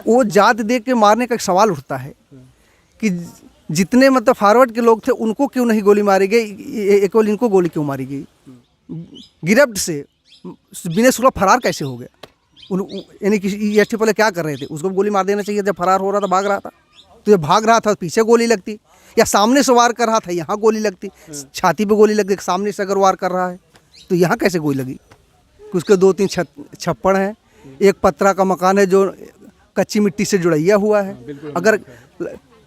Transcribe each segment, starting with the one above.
वो जात देख के मारने का एक सवाल उठता है कि जितने मतलब फॉरवर्ड के लोग थे उनको क्यों नहीं गोली मारी गई, केवल इनको गोली क्यों मारी गई। गिरफ्त से बिना सुलह फरार कैसे हो गया? यानी कि एसटी पहले क्या कर रहे थे, उसको गोली मार देना चाहिए। जब फरार हो रहा था, भाग रहा था, तो जब भाग रहा था पीछे गोली लगती, या सामने से वार कर रहा था यहाँ गोली लगती, छाती पे गोली लगती। सामने से अगर वार कर रहा है तो यहाँ कैसे गोली लगी? उसके 2-3 छप्पड़ हैं, एक पत्रा का मकान है जो कच्ची मिट्टी से जुड़ैया हुआ है। अगर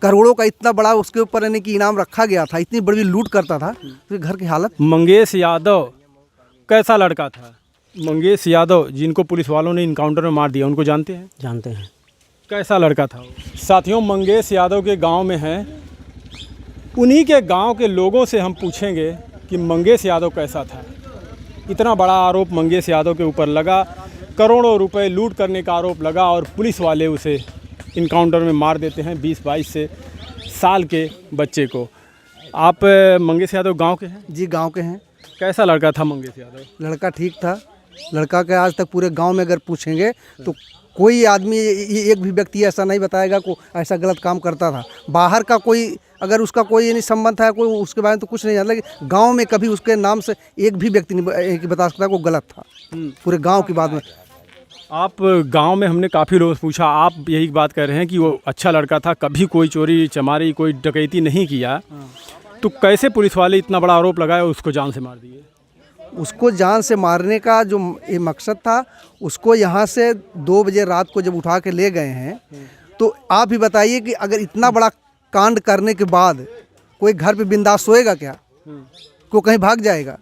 करोड़ों का इतना बड़ा उसके ऊपर यानी कि इनाम रखा गया था, इतनी बड़ी लूट करता था, तो घर की हालत। मंगेश यादव कैसा लड़का था? मंगेश यादव जिनको पुलिस वालों ने इनकाउंटर में मार दिया, उनको जानते हैं? जानते हैं। कैसा लड़का था वो? साथियों, मंगेश यादव के गांव में हैं, उन्हीं के गांव के लोगों से हम पूछेंगे कि मंगेश यादव कैसा था। इतना बड़ा आरोप मंगेश यादव के ऊपर लगा, करोड़ों रुपए लूट करने का आरोप लगा और पुलिस वाले उसे इनकाउंटर में मार देते हैं 20-22 साल के बच्चे को। आप मंगेश यादव गांव के हैं? जी गांव के हैं। कैसा लड़का था मंगेश यादव? लड़का ठीक था। लड़का के आज तक पूरे गांव में अगर पूछेंगे तो कोई आदमी, एक भी व्यक्ति ऐसा नहीं बताएगा को ऐसा गलत काम करता था। बाहर का कोई अगर उसका कोई नहीं संबंध है, कोई उसके बारे में तो कुछ नहीं जानता, लेकिन गांव में कभी उसके नाम से एक भी व्यक्ति नहीं बता सकता को गलत था। पूरे गांव की बात में आप गांव में हमने काफ़ी लोगों से पूछा, आप यही बात कर रहे हैं कि वो अच्छा लड़का था, कभी कोई चोरी चमारी कोई डकैती नहीं किया, तो कैसे पुलिस वाले इतना बड़ा आरोप लगाए और उसको जान से मार दिए? उसको जान से मारने का जो ये मकसद था, उसको यहाँ से 2 बजे रात को जब उठा के ले गए हैं, तो आप ही बताइए कि अगर इतना बड़ा कांड करने के बाद कोई घर पे बिंदास सोएगा क्या? कोई कहीं भाग जाएगा?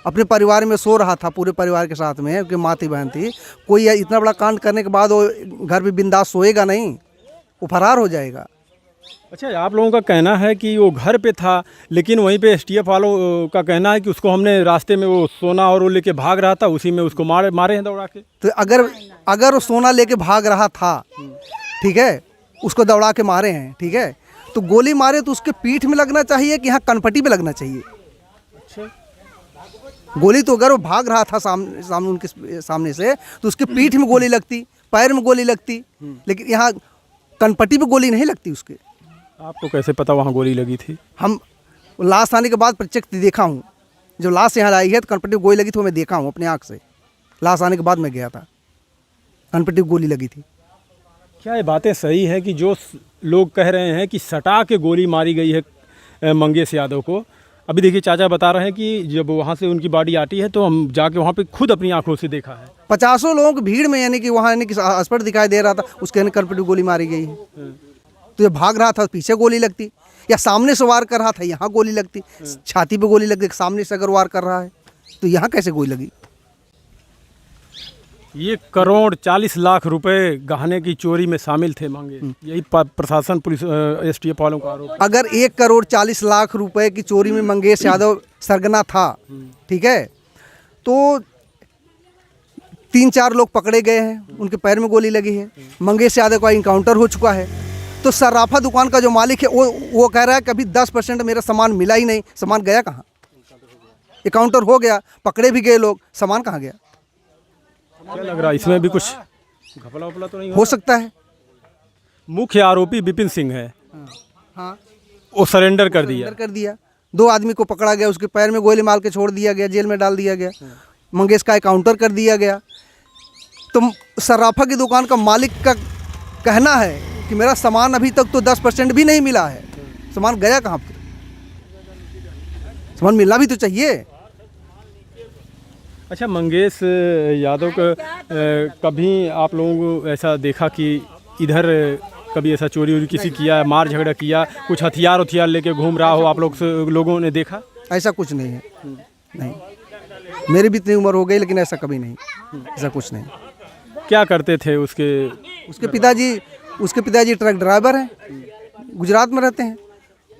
अपने परिवार में सो रहा था, पूरे परिवार के साथ में, उनकी माँ थी, बहन थी। कोई इतना बड़ा कांड करने के बाद वो घर पे बिंदास सोएगा नहीं, वो फरार हो जाएगा। अच्छा, आप लोगों का कहना है कि वो घर पे था, लेकिन वहीं पे एसटीएफ वालों का कहना है कि उसको हमने रास्ते में वो सोना और वो लेके भाग रहा था, उसी में उसको मारे हैं दौड़ा के। तो अगर वो सोना लेके भाग रहा था, ठीक है, उसको दौड़ा के मारे हैं, ठीक है, तो गोली मारे तो उसके पीठ में लगना चाहिए कि यहाँ कनपट्टी पे लगना चाहिए। अच्छा, गोली तो अगर वो भाग रहा था सामने उनके सामने से, तो उसके पीठ में गोली लगती, पैर में गोली लगती, लेकिन यहाँ कनपट्टी पे गोली नहीं लगती उसके। आपको कैसे पता वहाँ गोली लगी थी? हम लाश आने के बाद प्रत्यक्ष देखा हूँ। जब लाश यहाँ आई है तो कनपट्टी पे गोली लगी थी, मैं देखा हूँ अपने आँख से। लाश आने के बाद मैं गया था, कनपट्टी पे गोली लगी थी। क्या ये बातें सही है कि जो लोग कह रहे हैं कि सटा के गोली मारी गई है मंगेश यादव को? अभी देखिए, चाचा बता रहे हैं कि जब वहाँ से उनकी बॉडी आती है तो हम जाके वहाँ पे खुद अपनी आंखों से देखा है। 50 लोगों की भीड़ में यानी कि वहाँ यानी कि अस्पताल दिखाई दे रहा था, उसके कनपट्टी पे गोली मारी गई है। तो जब भाग रहा था पीछे गोली लगती, या सामने से वार कर रहा था यहाँ गोली लगती, छाती पे गोली लगती। सामने से अगर वार कर रहा है तो यहाँ कैसे गोली लगी? ये करोड़ 40 लाख रुपए गहने की चोरी में शामिल थे मंगेश, यही प्रशासन पुलिस एसटीएफ वालों का आरोप। अगर 1 करोड़ 40 लाख रुपए की चोरी में मंगेश यादव सरगना था, ठीक है, तो 3-4 लोग पकड़े गए हैं, उनके पैर में गोली लगी है। मंगेश यादव का इनकाउंटर हो चुका है। तो सर्राफा दुकान का जो मालिक है वो कह रहा है कि अभी 10% मेरा सामान मिला ही नहीं। सामान गया कहाँ? इनकाउंटर हो गया, पकड़े भी गए लोग, सामान कहाँ गया? क्या लग रहा है इसमें भी कुछ घपला वपला तो नहीं हो सकता है। मुख्य आरोपी विपिन सिंह है, हाँ, वो सरेंडर कर दिया। 2 आदमी को पकड़ा गया, उसके पैर में गोली मार के छोड़ दिया गया, जेल में डाल दिया गया। मंगेश का इनकाउंटर कर दिया गया। तो सर्राफा की दुकान का मालिक का कहना है कि मेरा सामान अभी तक तो 10% भी नहीं मिला है। सामान गया कहाँ पे? सामान मिलना भी तो चाहिए। अच्छा, मंगेश यादव का कभी आप लोगों को ऐसा देखा कि इधर कभी ऐसा चोरी वोरी किसी किया, मार झगड़ा किया, कुछ हथियार लेके घूम रहा हो, आप लोगों ने देखा? ऐसा कुछ नहीं है। नहीं, मेरी भी इतनी उम्र हो गई लेकिन ऐसा कभी नहीं, ऐसा कुछ नहीं। क्या करते थे उसके पिताजी ट्रक ड्राइवर हैं, गुजरात में रहते हैं।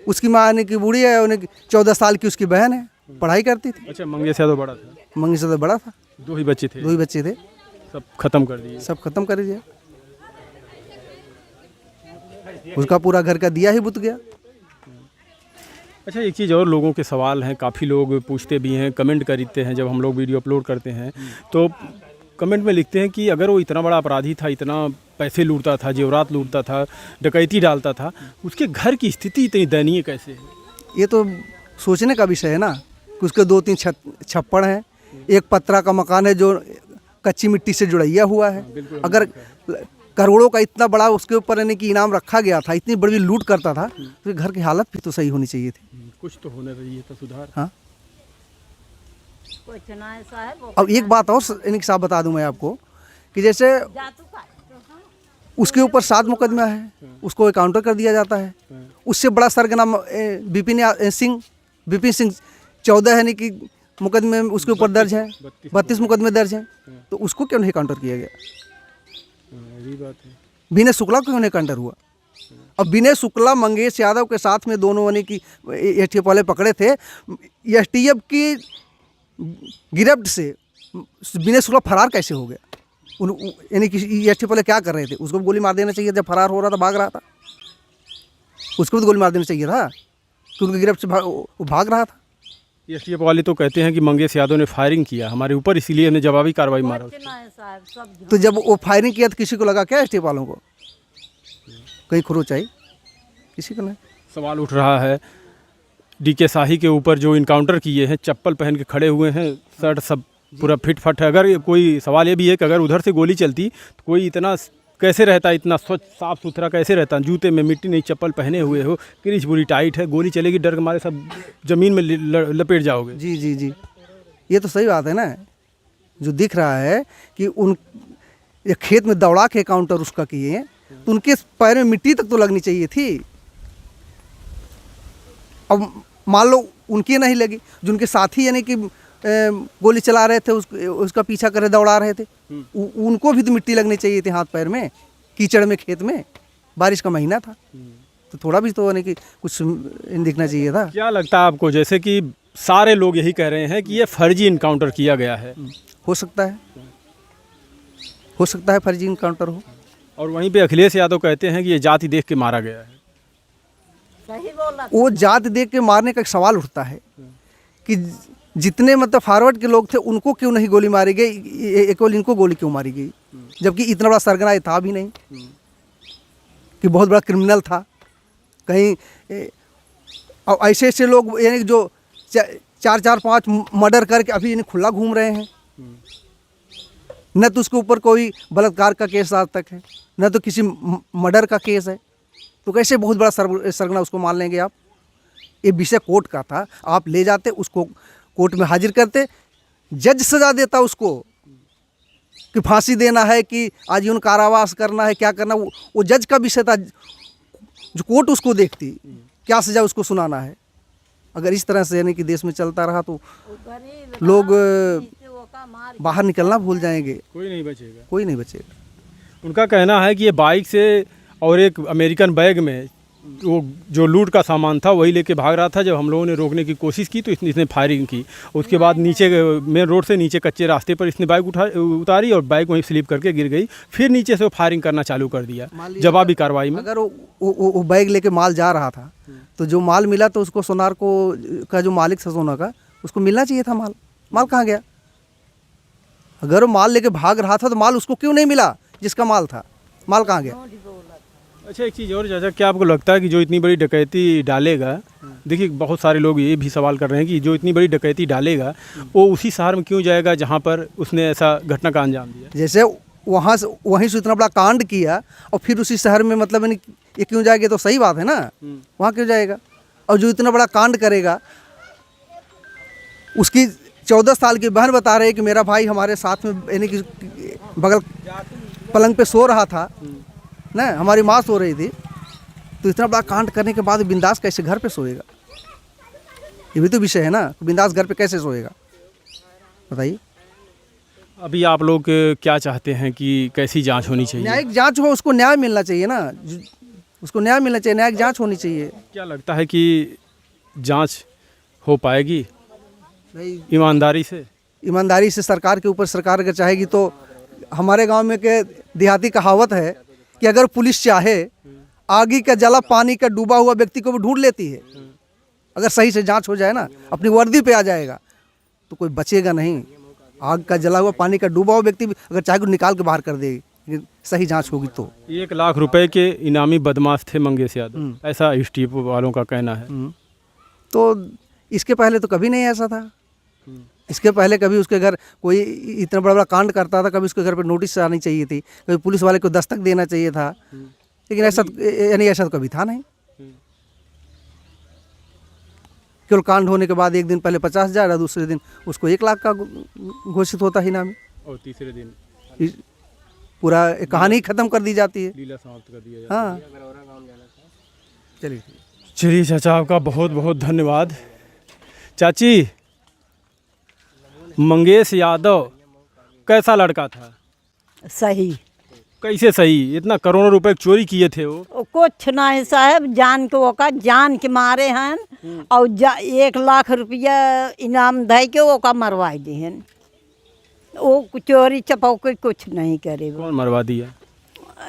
उसकी माँ यानी कि बूढ़ी है, उन्हें 14 साल की उसकी बहन है, पढ़ाई करती थी। अच्छा, मंगेश यादव बड़ा था? मंगेश यादव बड़ा था। 2 ही बच्चे थे? 2 ही बच्चे थे। सब खत्म कर दिए? सब खत्म कर दिया। उसका पूरा घर का दिया ही बुझ गया। अच्छा, एक चीज़ और लोगों के सवाल हैं, काफ़ी लोग पूछते भी हैं, कमेंट करते हैं जब हम लोग वीडियो अपलोड करते हैं, तो कमेंट में लिखते हैं कि अगर वो इतना बड़ा अपराधी था, इतना पैसे लूटता था, जेवरात लूटता था, डकैती डालता था, उसके घर की स्थिति इतनी दयनीय कैसे है? ये तो सोचने का विषय है ना कि उसके 2-3 छप्पड़ हैं, एक पत्रा का मकान है जो कच्ची मिट्टी से जुड़ैया हुआ है। अगर करोड़ों का इतना बड़ा उसके ऊपर यानी कि इनाम रखा गया था, इतनी बड़ी लूट करता था, तो घर की हालत भी तो सही होनी चाहिए थी। कुछ तो होना चाहिए था सुधार। हाँ, अब एक बात और यानी कि साहब बता दूं मैं आपको कि जैसे उसके ऊपर 7 मुकदमा है, उसको काउंटर कर दिया जाता है। उससे बड़ा सरगना विपिन सिंह 14 यानी कि मुकदमे उसके ऊपर दर्ज है, 32 मुकदमे दर्ज हैं, तो उसको क्यों नहीं काउंटर किया गया? यही बात है। विनय शुक्ला को क्यों नहीं काउंटर हुआ? अब विनय शुक्ला मंगेश यादव के साथ में दोनों यानी कि एसटीएफ वाले पकड़े थे। एसटीएफ की गिरफ्त से विनय शुक्ला फरार कैसे हो गया? यानी कि एसटीएफ वाले क्या कर रहे थे? उसको भी गोली मार देना चाहिए, जब फरार हो रहा था, भाग रहा था, उसको भी गोली मार देना चाहिए था कि उनकी गिरफ्त से भाग रहा था। एसटीएफ वाले तो कहते हैं कि मंगेश यादव ने फायरिंग किया हमारे ऊपर, इसीलिए हमने जवाबी कार्रवाई मारा। तो जब वो फायरिंग किया तो किसी को लगा क्या एसटीएफ वालों को कहीं खरोच आई? किसी को नहीं। सवाल उठ रहा है डीके शाही के ऊपर जो इनकाउंटर किए हैं, चप्पल पहन के खड़े हुए हैं, शर्ट सब पूरा फिट फट है। अगर कोई सवाल ये भी है कि अगर उधर से गोली चलती तो कोई इतना कैसे रहता, इतना स्वच्छ साफ सुथरा कैसे रहता? जूते में मिट्टी नहीं, चप्पल पहने हुए हो, क्रीच पूरी टाइट है, गोली चलेगी डर के मारे सब जमीन में लपेट जाओगे। जी जी जी, ये तो सही बात है ना। जो दिख रहा है कि उन ये खेत में दौड़ा के काउंटर उसका किए, तो उनके पैर में मिट्टी तक तो लगनी चाहिए थी। अब मान लो उनकी नहीं लगी, जो उनके साथी यानी कि गोली चला रहे थे, उसका पीछा करे दौड़ा रहे थे, उनको भी तो मिट्टी लगनी चाहिए थी हाथ पैर में, कीचड़ में, खेत में, बारिश का महीना था, तो थोड़ा भी तो यानी कि कुछ दिखना चाहिए था। क्या लगता है आपको, जैसे कि सारे लोग यही कह रहे हैं कि ये फर्जी इनकाउंटर किया गया है? हो सकता है फर्जी इनकाउंटर हो। और वहीं पे अखिलेश यादव कहते हैं कि ये जाति देख के मारा गया है। सही बोला। वो जाति देख के मारने का एक सवाल उठता है कि जितने मतलब फॉरवर्ड के लोग थे उनको क्यों नहीं गोली मारी गई, केवल इनको गोली क्यों मारी गई? जबकि इतना बड़ा सरगना ये था भी नहीं कि बहुत बड़ा क्रिमिनल था कहीं। और ऐसे ऐसे लोग यानी जो 4-5 मर्डर करके अभी यानी खुला घूम रहे हैं, न तो उसके ऊपर कोई बलात्कार का केस आज तक है, न तो किसी मर्डर का केस है, तो कैसे बहुत बड़ा सरगना उसको मान लेंगे आप? ये विषय कोर्ट का था, आप ले जाते उसको कोर्ट में हाजिर करते, जज सजा देता उसको कि फांसी देना है कि आजीवन कारावास करना है, क्या करना, वो जज का विषय था, जो कोर्ट उसको देखती क्या सजा उसको सुनाना है। अगर इस तरह से यानी कि देश में चलता रहा तो लोग बाहर निकलना भूल जाएंगे, कोई नहीं बचेगा। उनका कहना है कि ये बाइक से और एक अमेरिकन बैग में वो जो लूट का सामान था वही लेके भाग रहा था। जब हम लोगों ने रोकने की कोशिश की तो इसने फायरिंग की। उसके बाद नीचे मेन रोड से नीचे कच्चे रास्ते पर इसने बाइक उतारी और बाइक वहीं स्लिप करके गिर गई। फिर नीचे से वो फायरिंग करना चालू कर दिया जवाबी कार्रवाई में। अगर वो बैग लेके माल जा रहा था तो जो माल मिला तो उसको सोनार को का जो मालिक था सोना का, उसको मिलना चाहिए था। माल कहाँ गया? अगर वो माल लेके भाग रहा था तो माल उसको क्यों नहीं मिला जिसका माल था? माल कहाँ गया? अच्छा, एक चीज़ और चाचा, क्या आपको लगता है कि जो इतनी बड़ी डकैती डालेगा, देखिए बहुत सारे लोग ये भी सवाल कर रहे हैं कि जो इतनी बड़ी डकैती डालेगा वो उसी शहर में क्यों जाएगा जहाँ पर उसने ऐसा घटना का अंजाम दिया? जैसे वहीं से इतना बड़ा कांड किया और फिर उसी शहर में मतलब ये क्यों जाएगा? तो सही बात है ना, वहाँ क्यों जाएगा? और जो इतना बड़ा कांड करेगा, उसकी 14 साल की बहन बता रही है कि मेरा भाई हमारे साथ में यानी कि बगल पलंग पे सो रहा था ना, हमारी माँ सो रही थी, तो इतना बड़ा कांड करने के बाद बिंदास कैसे घर पे सोएगा? ये भी तो विषय है ना, बिंदास घर पे कैसे सोएगा? बताइए। अभी आप लोग क्या चाहते हैं कि कैसी जांच होनी चाहिए? न्यायिक जांच हो, उसको न्याय मिलना चाहिए ना, उसको न्याय मिलना चाहिए, न्यायिक जांच होनी चाहिए। क्या लगता है कि जांच हो पाएगी भाई ईमानदारी से? सरकार के ऊपर सरकार अगर चाहेगी तो, हमारे गांव में के देहाती कहावत है कि अगर पुलिस चाहे आगे का जला पानी का डूबा हुआ व्यक्ति को भी ढूंढ लेती है। अगर सही से जांच हो जाए ना, अपनी वर्दी पे आ जाएगा तो कोई बचेगा नहीं। आग का जला हुआ पानी का डूबा हुआ व्यक्ति भी अगर चाहे तो निकाल के बाहर कर देगी, लेकिन सही जांच होगी तो। 1 लाख रुपए के इनामी बदमाश थे मंगेश यादव, ऐसा एसटीएफ वालों का कहना है। तो इसके पहले तो कभी नहीं ऐसा था। इसके पहले कभी उसके घर कोई इतना बड़ा बड़ा कांड करता था, कभी उसके घर पे नोटिस आनी चाहिए थी, कभी पुलिस वाले को दस्तक देना चाहिए था, लेकिन ऐसा यानी ऐसा तो कभी था नहीं। केवल कांड होने के बाद एक दिन पहले 50,000 और दूसरे दिन उसको 1 लाख का घोषित होता है इनामी, और तीसरे दिन पूरा कहानी खत्म कर दी जाती है। लीला समाप्त कर दिया जाता हाँ चलिए। चलिए चाचा, आपका बहुत बहुत धन्यवाद। चाची, मंगेश यादव कैसा लड़का था? सही। कैसे सही? इतना करोड़ों रुपए चोरी किए थे वो। कुछ नहीं साहब, जान के ओका जान के मारे हैं और 1 लाख रुपया इनाम दे के ओका मरवाई दिहन। वो चोरी चपौके कुछ नहीं करे। कौन मरवा दिया?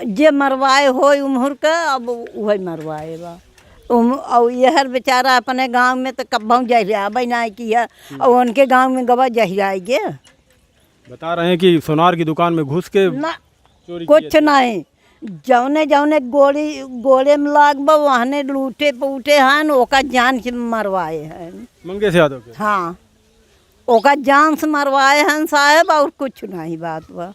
जे मरवाए हो उम्र का, अब वही मरवाए बा। और यहर बेचारा अपने गांव में तो कब्बों जहियाबे नहीं किया, और उनके गांव में गवा जहियाएगे। बता रहे हैं कि सोनार की दुकान में घुस के ना चोरी कुछ नहीं, जौने जौने गोले में लागबा वहने लूटे पूटे हैं, ओका जान से मरवाए हैं मंगेश यादव के। हाँ, ओका जान से मरवाए हैं साहब, और कुछ नहीं बात बा।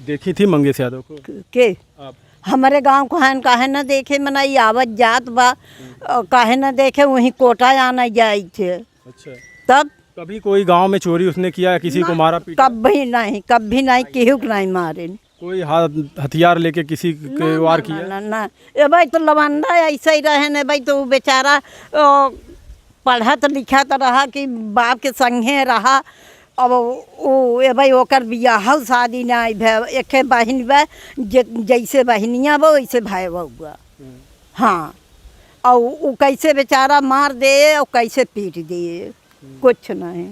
देखी थी मंगेश यादव को के आप? हमारे गांव को है काहे न देखे, मनाई आवत जात बा, काहे न देखे वहीं कोटा आना जाए थे। अच्छा, तब कभी कोई गांव में चोरी उसने किया, किसी को मारा पीटा? कभी नहीं, केहू को नहीं मारे। कोई हथियार लेके किसी के वार किया? ना ना, ये भाई तो लवंडा ऐसा ही रहे न भाई, तो बेचारा पढ़त लिखत रहा कि बाप के संगे रहा। अब वो ये भाई ओकर बियाह शादी नहीं भे, एक बहन बा, जैसे बहनियाँ बा वैसे भाई बउआ। हाँ, और वो कैसे बेचारा मार दे और कैसे पीट दे, कुछ नहीं।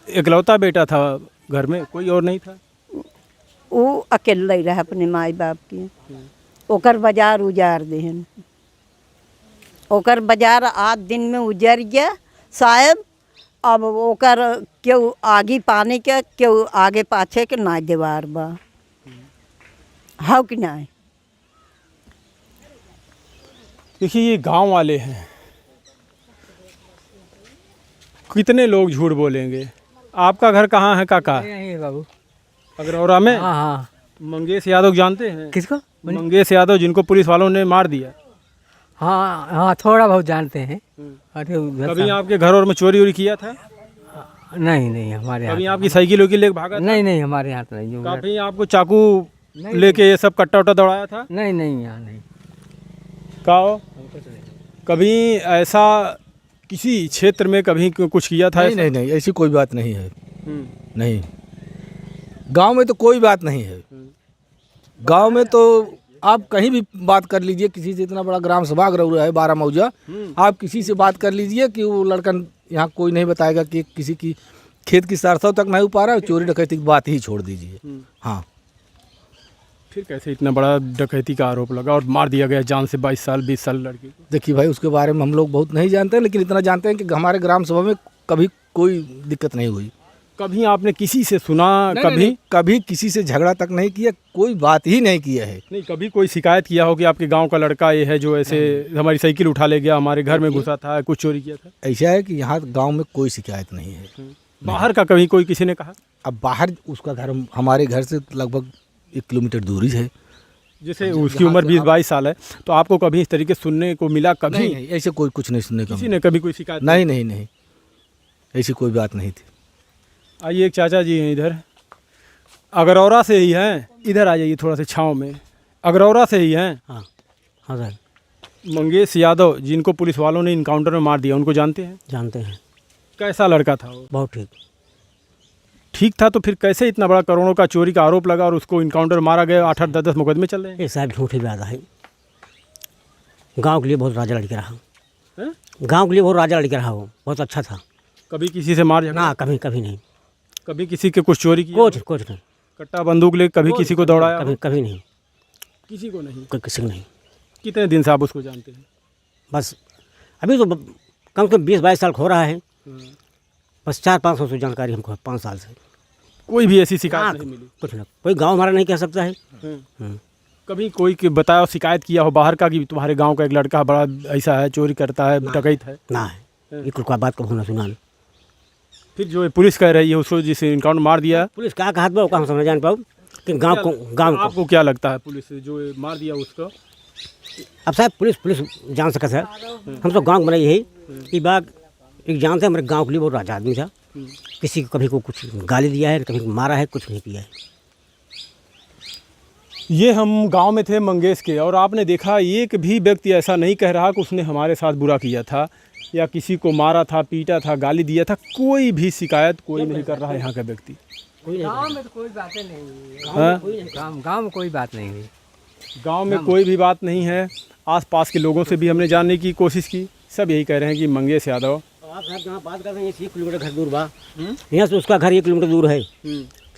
इकलौता बेटा था घर में, कोई और नहीं था? वो अकेले ही रहा अपने माई बाप की। ओकर बाजार उजार देहन, ओकर बाजार 8 दिन में उजर गया साहब। अब ओकर क्यों आगे पानी के, क्यों आगे पाछे के ना दीवार बा, हाँ कि नहीं? देखिए, ये गांव वाले हैं, कितने लोग झूठ बोलेंगे। आपका घर कहाँ है काका? नहीं है बाबू। अगरौरा में? हाँ हाँ। मंगेश यादव जानते हैं? किसको? मंगेश यादव, जिनको पुलिस वालों ने मार दिया। हाँ हाँ, थोड़ा बहुत जानते हैं। अरे उधर कभी आपके घर और में चोरी वोरी किया था? नहीं हमारे यहाँ। कभी आपकी साइकिल वोकिल लेके भागा था? नहीं हमारे यहाँ तो नहीं। कभी आपको चाकू लेके ये सब कट्टा उट्टा दौड़ाया था? नहीं यहाँ नहीं। कहो, कभी ऐसा किसी क्षेत्र में कभी कुछ किया था? नहीं, ऐसी कोई बात नहीं है। नहीं, गांव में तो कोई बात नहीं है। गांव में तो आप कहीं भी बात कर लीजिए किसी से, इतना बड़ा ग्राम सभा अगरौरा है 12 मौजा, आप किसी से बात कर लीजिए कि वो लड़का यहाँ कोई नहीं बताएगा कि किसी की खेत की सरसों तक नहीं उपा रहा है, चोरी डकैती की बात ही छोड़ दीजिए। हाँ, फिर कैसे इतना बड़ा डकैती का आरोप लगा और मार दिया गया जान से 22 साल 20 साल लड़की को? देखिए भाई, उसके बारे में हम लोग बहुत नहीं जानते हैं, लेकिन इतना जानते हैं कि हमारे ग्राम सभा में कभी कोई दिक्कत नहीं हुई। कभी आपने किसी से सुना? कभी किसी से झगड़ा तक नहीं किया, कोई बात ही नहीं किया है। नहीं, कभी कोई शिकायत किया हो कि आपके गांव का लड़का ये है जो ऐसे हमारी साइकिल उठा ले गया, हमारे घर में घुसा था, कुछ चोरी किया था? ऐसा है कि यहाँ गांव में कोई शिकायत नहीं है। बाहर का कभी कोई किसी ने कहा? अब बाहर उसका घर हमारे घर से लगभग 1 किलोमीटर दूरी है। जैसे उसकी उम्र 20-22 साल है, तो आपको कभी इस तरीके सुनने को मिला? कभी नहीं, ऐसे कोई कुछ नहीं सुनने का। किसी ने कभी कोई शिकायत? नहीं, ऐसी कोई बात नहीं थी। आइए, एक चाचा जी हैं इधर, अगरौरा से ही हैं। इधर आ जाइए थोड़ा सा छाँव में। अगरौरा से ही हैं? हाँ सर। मंगेश यादव, जिनको पुलिस वालों ने इनकाउंटर में मार दिया, उनको जानते हैं? जानते हैं। कैसा लड़का था वो? बहुत ठीक था, तो फिर कैसे इतना बड़ा करोड़ों का चोरी का आरोप लगा और उसको इनकाउंटर मारा गया? 8-8 10-10 मुकदमे चल रहे हैं। ये साहब झूठी बात है। गांव के लिए बहुत राजा लड़का रहा। गांव के लिए बहुत राजा लड़का रहा, वो बहुत अच्छा था। कभी किसी से मार झगड़ा? ना, कभी नहीं। कभी किसी के कुछ चोरी किया? कुछ नहीं। कट्टा बंदूक ले कभी किसी को दौड़ाया? कभी नहीं। किसी को नहीं? किसी को नहीं। कितने दिन से आप उसको जानते हैं? बस अभी तो कम से कम 20-22 साल हो रहा है। बस 4-5 साल से जानकारी हमको है, 5 साल से। कोई भी ऐसी शिकायत हाँ, नहीं मिली? कुछ ना, कोई गांव हमारा नहीं कह सकता है। कभी कोई के बताया शिकायत किया हो बाहर का कि तुम्हारे गांव का एक लड़का बड़ा ऐसा है, चोरी करता है, डकैत है? ना है, ये कोई बात कभी ना सुना नहीं। फिर जो पुलिस कह रही है उसको जिसे इनकाउंटर मार दिया, पुलिस क्या कहा वो हम समझ जान पाओ कि गांव को आपको क्या लगता है पुलिस जो मार दिया उसको? अब साहब पुलिस जान सकता है। हम तो गांव बनाई यही कि बाग एक जानते हैं, हमारे गांव के लिए बहुत राजा आदमी था। किसी को कभी को कुछ गाली दिया है, कभी मारा है, कुछ नहीं किया है। ये हम गांव में थे मंगेश के, और आपने देखा एक भी व्यक्ति ऐसा नहीं कह रहा कि उसने हमारे साथ बुरा किया था या किसी को मारा था, पीटा था, गाली दिया था। कोई भी शिकायत कोई नहीं कर रहा है यहाँ का व्यक्ति। गांव में तो कोई बातें नहीं हुई। हाँ? गांव में कोई बात नहीं हुई। गांव में कोई भी बात नहीं है। आसपास के लोगों से भी हमने जानने की कोशिश की, सब यही कह रहे हैं कि मंगेश यादव। आप साहब जहाँ बात कर रहे हैं 1 किलोमीटर घर दूर बा, यहाँ से उसका घर 1 किलोमीटर दूर है।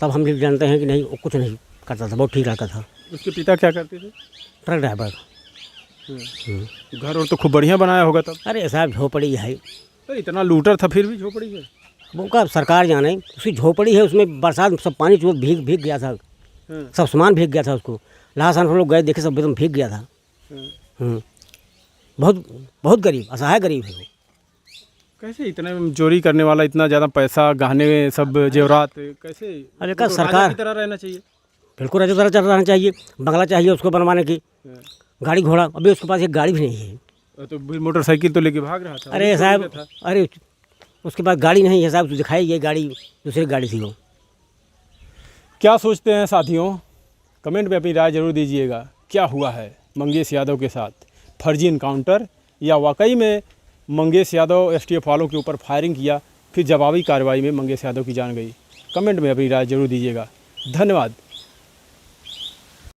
तब हम लोग जानते हैं कि नहीं वो कुछ नहीं करता था, बहुत ठीक रहता था। उसके पिता क्या करते थे? Truck driver. घर और तो खूब बढ़िया बनाया होगा तब। अरे साहब झोपड़ी है, तो इतना लूटर था फिर भी झोपड़ी है। वो का सरकार जाने, उसकी झोपड़ी है, उसमें बरसात में सब पानी चूर भीग गया था, सब सामान भीग गया था। उसको लास्ट हम लोग गए देखे, सब एकदम भीग गया था। बहुत गरीब, असहाय गरीब है वो। कैसे इतने चोरी करने वाला, इतना ज़्यादा पैसा, गहने, सब जेवरात, कैसे? अरे का तो सरकार राजा की तरह रहना चाहिए। बिल्कुल राजा तरह चल रहना चाहिए। बंगला चाहिए उसको बनवाने की, गाड़ी घोड़ा। अभी उसके पास एक गाड़ी भी नहीं है। तो फिर मोटरसाइकिल तो लेके भाग रहा था। अरे साहब, अरे उसके पास गाड़ी नहीं है साहब, तो दिखाई ये गाड़ी दूसरी गाड़ी थी वो। क्या सोचते हैं साथियों? कमेंट में अपनी राय जरूर दीजिएगा। क्या हुआ है मंगेश यादव के साथ? फर्जी इनकाउंटर या वाकई में मंगेश यादव एसटीएफ वालों के ऊपर फायरिंग किया, फिर जवाबी कार्रवाई में मंगेश यादव की जान गई? कमेंट में अपनी राय जरूर दीजिएगा। धन्यवाद।